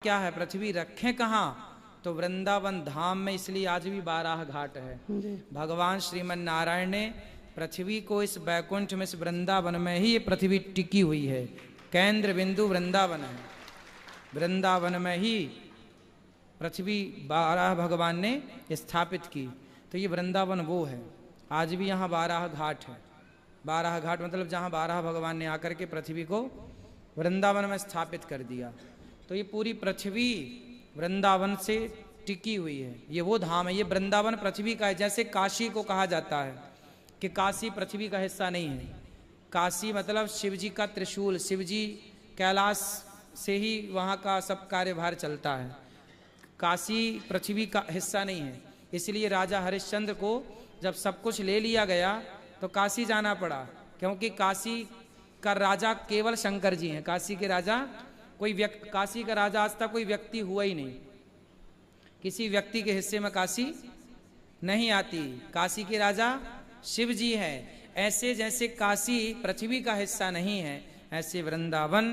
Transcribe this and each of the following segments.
क्या है, पृथ्वी रखें कहाँ, तो वृंदावन धाम में, इसलिए आज भी 12 घाट है। भगवान श्रीमन नारायण ने पृथ्वी को इस बैकुंठ में, इस वृंदावन में ही ये पृथ्वी टिकी हुई है। केंद्र बिंदु वृंदावन है, वृंदावन में ही पृथ्वी 12 भगवान ने स्थापित की। तो ये वृंदावन वो है। आज भी यहाँ 12 घाट है। 12 घाट मतलब जहाँ 12 भगवान ने आकर के पृथ्वी को वृंदावन में स्थापित कर दिया। तो ये पूरी पृथ्वी वृंदावन से टिकी हुई है। ये वो धाम है, ये वृंदावन पृथ्वी का है। जैसे काशी को कहा जाता है कि काशी पृथ्वी का हिस्सा नहीं है। काशी मतलब शिव जी का त्रिशूल, शिव जी कैलाश से ही वहाँ का सब कार्यभार चलता है। काशी पृथ्वी का हिस्सा नहीं है। इसलिए राजा हरिश्चंद्र को जब सब कुछ ले लिया गया तो काशी जाना पड़ा, क्योंकि काशी का राजा केवल शंकर जी हैं। काशी के राजा कोई व्यक्ति, काशी का राजा आज तक कोई व्यक्ति हुआ ही नहीं। किसी व्यक्ति के हिस्से में काशी नहीं आती। काशी के राजा शिव जी हैं। ऐसे जैसे काशी पृथ्वी का हिस्सा नहीं है, ऐसे वृंदावन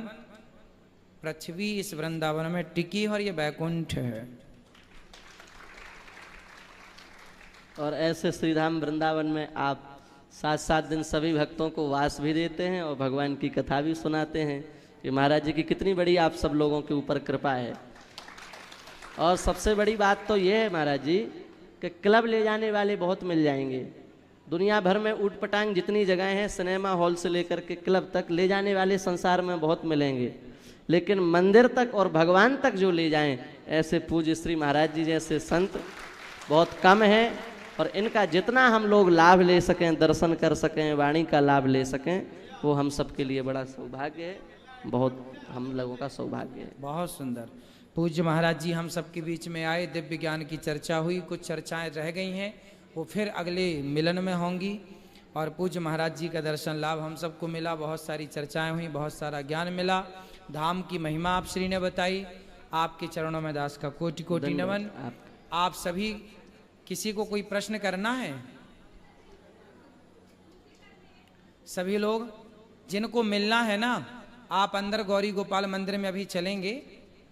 पृथ्वी इस वृंदावन में टिकी है और ये बैकुंठ है। और ऐसे श्रीधाम वृंदावन में आप 7-7 दिन सभी भक्तों को वास भी देते हैं और भगवान की कथा भी सुनाते हैं कि महाराज जी की कितनी बड़ी आप सब लोगों के ऊपर कृपा है। और सबसे बड़ी बात तो ये है महाराज जी कि क्लब ले जाने वाले बहुत मिल जाएंगे। दुनिया भर में ऊट पटांग जितनी जगह हैं, सिनेमा हॉल से लेकर के क्लब तक ले जाने वाले संसार में बहुत मिलेंगे, लेकिन मंदिर तक और भगवान तक जो ले जाएं, ऐसे पूज्य श्री महाराज जी जैसे संत बहुत कम हैं। और इनका जितना हम लोग लाभ ले सकें, दर्शन कर सकें, वाणी का लाभ ले सकें, वो हम सब के लिए बड़ा सौभाग्य है, बहुत हम लोगों का सौभाग्य है। बहुत सुंदर। पूज्य महाराज जी हम सबके बीच में आए, दिव्य ज्ञान की चर्चा हुई। कुछ चर्चाएं रह गई हैं, वो फिर अगले मिलन में होंगी। और पूज्य महाराज जी का दर्शन लाभ हम सबको मिला। बहुत सारी चर्चाएं हुई, बहुत सारा ज्ञान मिला। धाम की महिमा आप श्री ने बताई। आपके चरणों में दास का कोटि कोटि नमन। आप सभी, किसी को कोई प्रश्न करना है? सभी लोग जिनको मिलना है ना, आप अंदर गौरी गोपाल मंदिर में अभी चलेंगे,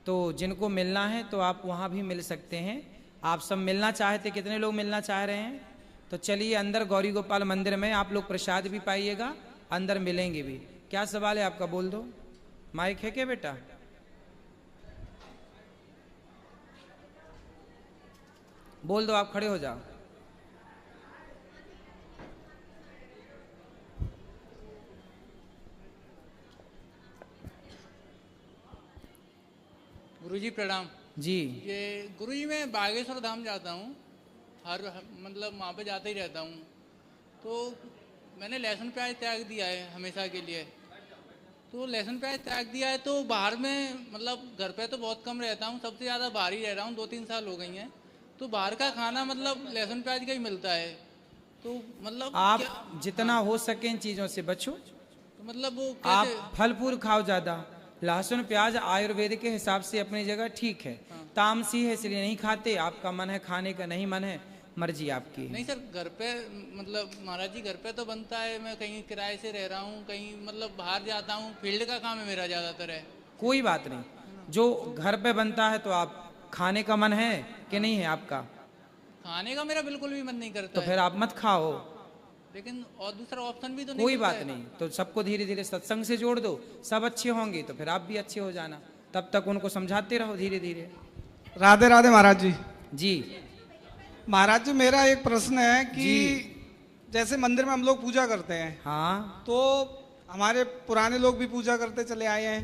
तो जिनको मिलना है तो आप वहाँ भी मिल सकते हैं। आप सब मिलना चाहते, कितने लोग मिलना चाह रहे हैं? तो चलिए अंदर गौरी गोपाल मंदिर में आप लोग प्रसाद भी पाइएगा, अंदर मिलेंगे भी। क्या सवाल है आपका? बोल दो। माइक है क्या बेटा? बोल दो, आप खड़े हो जाओ। गुरुजी प्रणाम जी। ये गुरुजी मैं बागेश्वर धाम जाता हूँ, हर मतलब वहाँ पे जाता ही रहता हूँ। तो मैंने लहसुन प्याज त्याग दिया है हमेशा के लिए। तो लहसुन प्याज त्याग दिया है तो बाहर में, मतलब घर पे तो बहुत कम रहता हूँ, सबसे ज़्यादा बाहर ही रह रहा हूँ, 2-3 साल हो गई हैं। तो बाहर का खाना मतलब लहसुन प्याज का ही मिलता है। तो मतलब आप जितना हो सके इन चीज़ों से बचो। तो मतलब वो आप कैसे? फल फूल खाओ ज़्यादा। लहसुन प्याज आयुर्वेद के हिसाब से अपनी जगह ठीक है। तामसी है इसलिए नहीं खाते। आपका मन है खाने का, नहीं मन है, मर्जी आपकी। नहीं सर, घर पे मतलब महाराज जी घर पे तो बनता है। मैं कहीं किराए से रह रहा हूँ, कहीं मतलब बाहर जाता हूँ, फील्ड का काम है मेरा ज़्यादातर है। कोई बात नहीं, जो घर पे बनता है तो आप खाने का मन है कि नहीं है आपका? खाने का मेरा बिल्कुल भी मन नहीं करता तो फिर आप मत खाओ। लेकिन और दूसरा ऑप्शन भी तो नहीं कोई मिलता बात है। नहीं, तो सबको धीरे धीरे सत्संग से जोड़ दो। सब अच्छे होंगे तो फिर आप भी अच्छे हो जाना। तब तक उनको समझाते रहो धीरे धीरे। राधे राधे महाराज जी। जी महाराज जी, मेरा एक प्रश्न है कि जैसे मंदिर में हम लोग पूजा करते हैं, हाँ, तो हमारे पुराने लोग भी पूजा करते चले आए हैं,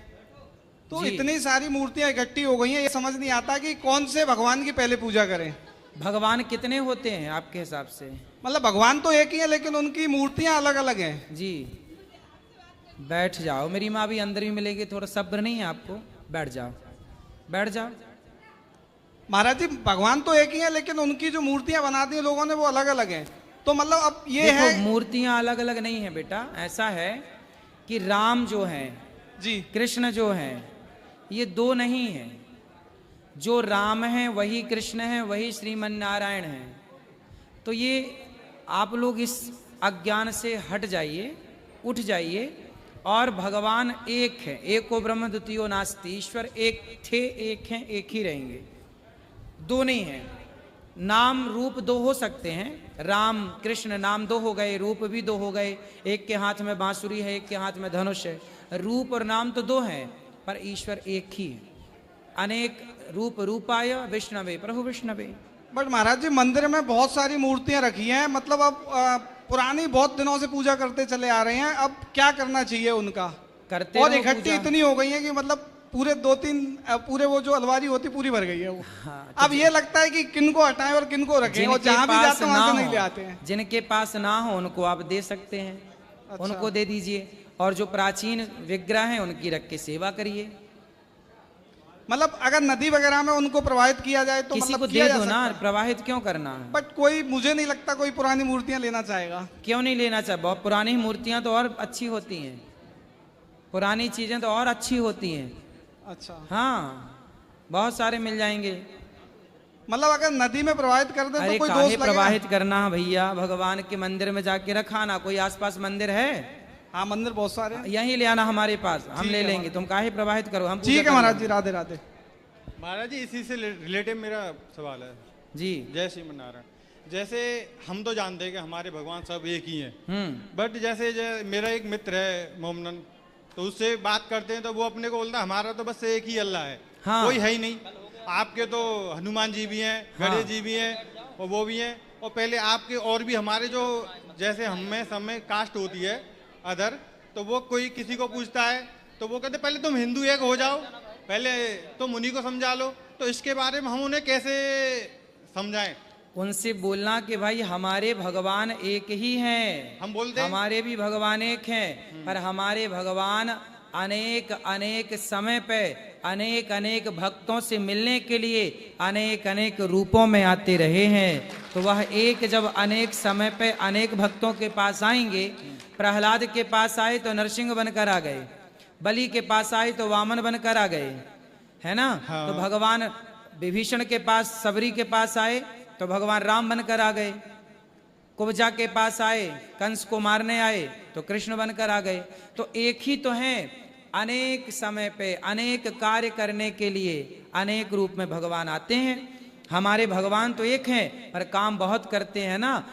तो जी। इतनी सारी मूर्तियां इकट्ठी हो गई हैं, ये समझ नहीं आता कि कौन से भगवान की पहले पूजा करें। भगवान कितने होते हैं आपके हिसाब से? मतलब भगवान तो एक ही है, लेकिन उनकी मूर्तियां अलग अलग हैं। जी बैठ जाओ, मेरी माँ भी अंदर ही मिलेगी। थोड़ा सब्र नहीं है आपको? बैठ जाओ, बैठ जाओ। महाराज जी, भगवान तो एक ही है, लेकिन उनकी जो मूर्तियां बना दी हैं लोगों ने वो अलग अलग हैं। तो मतलब अब ये देखो, है, मूर्तियां अलग अलग नहीं है बेटा। ऐसा है कि राम जो हैं, जी, कृष्ण जो हैं, ये दो नहीं है। जो राम है वही कृष्ण है, वही श्रीमन नारायण है। तो ये आप लोग इस अज्ञान से हट जाइए, उठ जाइए और भगवान एक है, एको ब्रह्म द्वितीयो नास्ति, ईश्वर एक थे, एक हैं, एक ही रहेंगे, दो नहीं है। नाम रूप दो हो सकते हैं, राम कृष्ण नाम दो हो गए, रूप भी दो हो गए, एक के हाथ में बांसुरी है, एक के हाथ में धनुष है, रूप और नाम तो दो हैं, पर ईश्वर एक ही है। अनेक रूप रूपाय विष्णवे प्रभु विष्णवे। बट महाराज जी मंदिर में बहुत सारी मूर्तियां रखी हैं, मतलब अब पुरानी बहुत दिनों से पूजा करते चले आ रहे हैं, अब क्या करना चाहिए उनका? करते और रहो इकट्ठी पूजा। इतनी हो गई है कि मतलब पूरे 2-3 पूरे वो जो अलमारी होती पूरी भर गई है वो। हाँ, अब ये लगता है कि किनको हटाएं और किनको रखें, और जहां भी जाते हैं वहां से नहीं ले आते हैं। जिनके पास ना हो उनको आप दे सकते हैं, अच्छा। उनको दे दीजिए, और जो प्राचीन विग्रह हैं उनकी रख के सेवा करिए। मतलब अगर नदी वगैरह में उनको प्रवाहित किया जाए तो किसी मतलब को किया दे जा दो ना, सकता है। प्रवाहित क्यों करना है? बट कोई, मुझे नहीं लगता कोई पुरानी मूर्तियां लेना चाहेगा। क्यों नहीं लेना चाहिए? बहुत पुरानी मूर्तियां तो और अच्छी होती हैं, पुरानी चीजें तो और अच्छी होती हैं। अच्छा, हाँ, बहुत सारे मिल जाएंगे। मतलब अगर नदी में प्रवाहित कर दे अरे तो कोई काहे दोष लगेगा? प्रवाहित करना है भैया, भगवान के मंदिर में जाके रखा ना, कोई आसपास मंदिर है? हाँ, मंदिर बहुत सारे हैं। यहीं ले आना हमारे पास, हम ठीक ले है लेंगे, तुम काहे प्रवाहित करो, हम पूजा ठीक है कर महाराज लेंगे। जी, राधे राधे। महाराज जी इसी से रिलेटेड मेरा सवाल है। जी। जय श्रीमन नारायण। जैसे हम तो जानते हैं कि हमारे भगवान सब एक ही हैं, बट जैसे मेरा एक मित्र है मोमनन, तो उससे बात करते हैं तो वो अपने को बोलता है हमारा तो बस एक ही अल्लाह है, हाँ। कोई है ही नहीं। आपके तो हनुमान जी भी हैं, हाँ। गणेश जी भी हैं, और वो भी हैं, और पहले आपके और भी हमारे जो जैसे हमें सब में कास्ट होती है अदर, तो वो कोई किसी को पूछता है तो वो कहते पहले तुम हिंदू एक हो जाओ, पहले तुम उन्हीं को समझा लो। तो इसके बारे में हम उन्हें कैसे समझाएं? उनसे बोलना कि भाई हमारे भगवान एक ही हैं, हम बोलते हैं। हमारे भी भगवान एक हैं, पर हमारे भगवान अनेक अनेक समय पे अनेक अनेक भक्तों से मिलने के लिए अनेक अनेक रूपों में आते रहे हैं। तो वह एक जब अनेक समय पे अनेक भक्तों के पास आएंगे, प्रहलाद के पास आए तो नरसिंह बनकर आ गए, बलि के पास आए तो वामन बनकर आ गए, है ना? हाँ। तो भगवान विभीषण के पास, सबरी के पास आए तो भगवान राम बनकर आ गए, कुब्जा के पास आए, कंस को मारने आए तो कृष्ण बनकर आ गए। तो एक ही तो हैं, अनेक समय पे अनेक कार्य करने के लिए अनेक रूप में भगवान आते हैं। हमारे भगवान तो एक हैं, पर काम बहुत करते हैं ना।